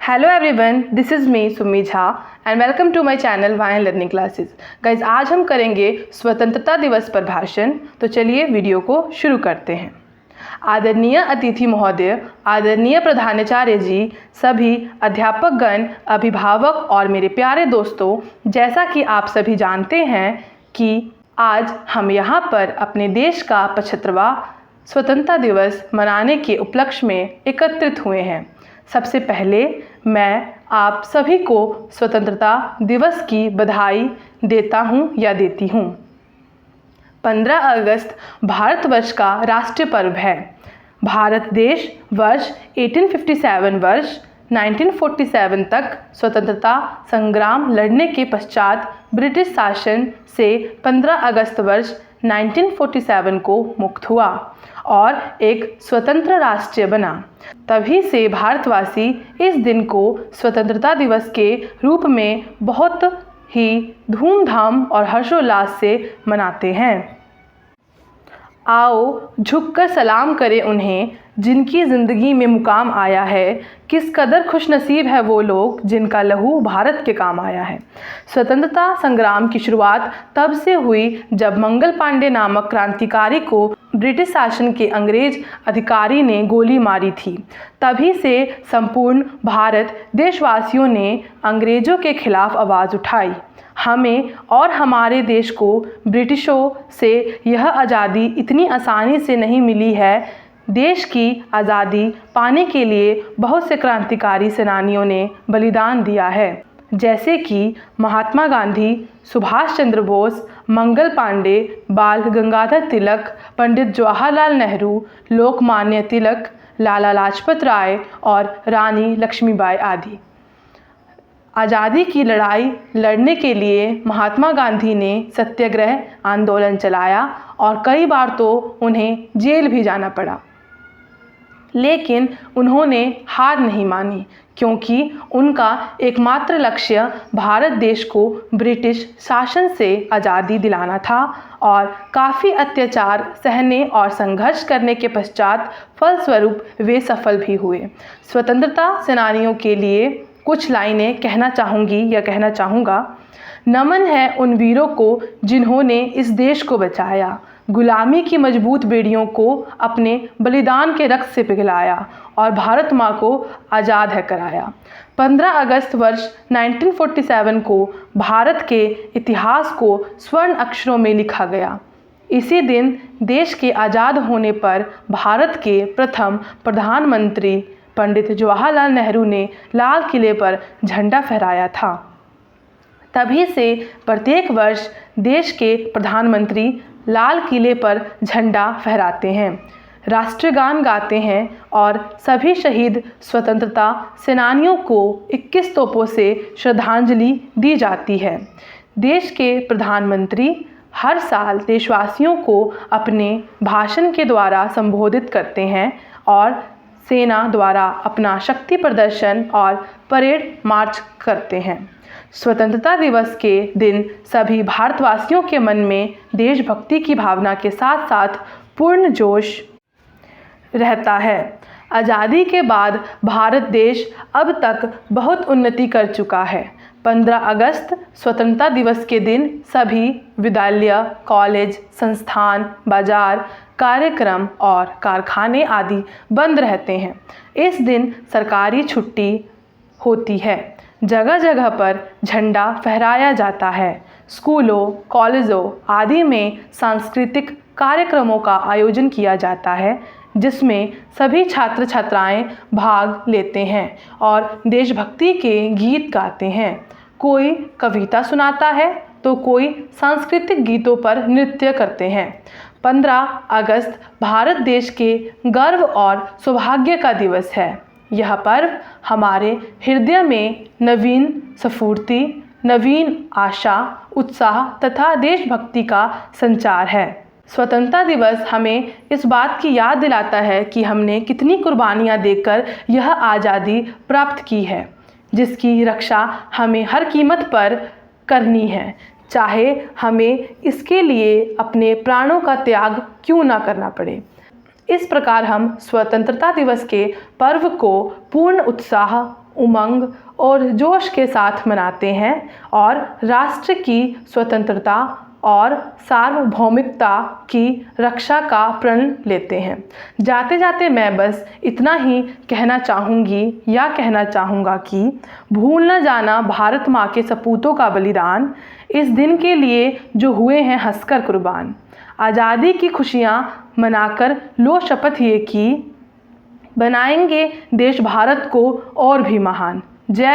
Hello everyone, this is me Sumi Jha and welcome to my channel wine learning classes. Guys, आज हम करेंगे स्वतंत्रता दिवस पर भाषण। तो चलिए वीडियो को शुरू करते हैं। आदरणीय अतिथि महोदय, आदरणीय प्रधानाचार्य जी, सभी अध्यापकगण, अभिभावक और मेरे प्यारे दोस्तों, जैसा कि आप सभी जानते हैं कि आज हम यहाँ पर अपने देश का 75वां स्वतंत्रता दिवस मनाने के उपलक्ष्य में एकत्रित हुए हैं। सबसे पहले मैं आप सभी को स्वतंत्रता दिवस की बधाई देता हूँ या देती हूँ। 15 अगस्त भारतवर्ष का राष्ट्रीय पर्व है। भारत देश वर्ष 1947 तक स्वतंत्रता संग्राम लड़ने के पश्चात ब्रिटिश शासन से 15 अगस्त वर्ष 1947 को मुक्त हुआ और एक स्वतंत्र राष्ट्र बना। तभी से भारतवासी इस दिन को स्वतंत्रता दिवस के रूप में बहुत ही धूमधाम और हर्षोल्लास से मनाते हैं। आओ झुककर सलाम करें उन्हें जिनकी ज़िंदगी में मुकाम आया है। किस कदर खुशनसीब है वो लोग जिनका लहू भारत के काम आया है। स्वतंत्रता संग्राम की शुरुआत तब से हुई जब मंगल पांडे नामक क्रांतिकारी को ब्रिटिश शासन के अंग्रेज अधिकारी ने गोली मारी थी। तभी से संपूर्ण भारत देशवासियों ने अंग्रेज़ों के खिलाफ आवाज़ उठाई। हमें और हमारे देश को ब्रिटिशों से यह आज़ादी इतनी आसानी से नहीं मिली है। देश की आज़ादी पाने के लिए बहुत से क्रांतिकारी सेनानियों ने बलिदान दिया है, जैसे कि महात्मा गांधी, सुभाष चंद्र बोस, मंगल पांडे, बाल गंगाधर तिलक, पंडित जवाहरलाल नेहरू, लोकमान्य तिलक, लाला लाजपत राय और रानी लक्ष्मीबाई आदि। आज़ादी की लड़ाई लड़ने के लिए महात्मा गांधी ने सत्याग्रह आंदोलन चलाया और कई बार तो उन्हें जेल भी जाना पड़ा, लेकिन उन्होंने हार नहीं मानी क्योंकि उनका एकमात्र लक्ष्य भारत देश को ब्रिटिश शासन से आज़ादी दिलाना था। और काफ़ी अत्याचार सहने और संघर्ष करने के पश्चात फलस्वरूप वे सफल भी हुए। स्वतंत्रता सेनानियों के लिए कुछ लाइनें कहना चाहूँगा। नमन है उन वीरों को जिन्होंने इस देश को बचाया, गुलामी की मजबूत बेड़ियों को अपने बलिदान के रक्त से पिघलाया और भारत माँ को आज़ाद है कराया। 15 अगस्त वर्ष 1947 को भारत के इतिहास को स्वर्ण अक्षरों में लिखा गया। इसी दिन देश के आज़ाद होने पर भारत के प्रथम प्रधानमंत्री पंडित जवाहरलाल नेहरू ने लाल किले पर झंडा फहराया था। तभी से प्रत्येक वर्ष देश के प्रधानमंत्री लाल किले पर झंडा फहराते हैं, राष्ट्रगान गाते हैं और सभी शहीद स्वतंत्रता सेनानियों को 21 तोपों से श्रद्धांजलि दी जाती है। देश के प्रधानमंत्री हर साल देशवासियों को अपने भाषण के द्वारा संबोधित करते हैं और सेना द्वारा अपना शक्ति प्रदर्शन और परेड मार्च करते हैं। स्वतंत्रता दिवस के दिन सभी भारतवासियों के मन में देशभक्ति की भावना के साथ साथ पूर्ण जोश रहता है। आज़ादी के बाद भारत देश अब तक बहुत उन्नति कर चुका है। 15 अगस्त स्वतंत्रता दिवस के दिन सभी विद्यालय, कॉलेज, संस्थान, बाजार, कार्यक्रम और कारखाने आदि बंद रहते हैं। इस दिन सरकारी छुट्टी होती है। जगह जगह पर झंडा फहराया जाता है। स्कूलों, कॉलेजों आदि में सांस्कृतिक कार्यक्रमों का आयोजन किया जाता है, जिसमें सभी छात्र छात्राएं भाग लेते हैं और देशभक्ति के गीत गाते हैं। कोई कविता सुनाता है तो कोई सांस्कृतिक गीतों पर नृत्य करते हैं। 15 अगस्त भारत देश के गर्व और सौभाग्य का दिवस है। यह पर्व हमारे हृदय में नवीन स्फूर्ति, नवीन आशा, उत्साह तथा देशभक्ति का संचार है। स्वतंत्रता दिवस हमें इस बात की याद दिलाता है कि हमने कितनी कुर्बानियाँ देकर यह आज़ादी प्राप्त की है, जिसकी रक्षा हमें हर कीमत पर करनी है, चाहे हमें इसके लिए अपने प्राणों का त्याग क्यों ना करना पड़े। इस प्रकार हम स्वतंत्रता दिवस के पर्व को पूर्ण उत्साह, उमंग और जोश के साथ मनाते हैं और राष्ट्र की स्वतंत्रता और सार्वभौमिकता की रक्षा का प्रण लेते हैं। जाते जाते मैं बस इतना ही कहना चाहूँगी या कहना चाहूँगा कि भूल न जाना भारत माँ के सपूतों का बलिदान, इस दिन के लिए जो हुए हैं हंसकर कुर्बान। आज़ादी की खुशियाँ मनाकर लो शपथ ये कि बनाएंगे देश भारत को और भी महान। जय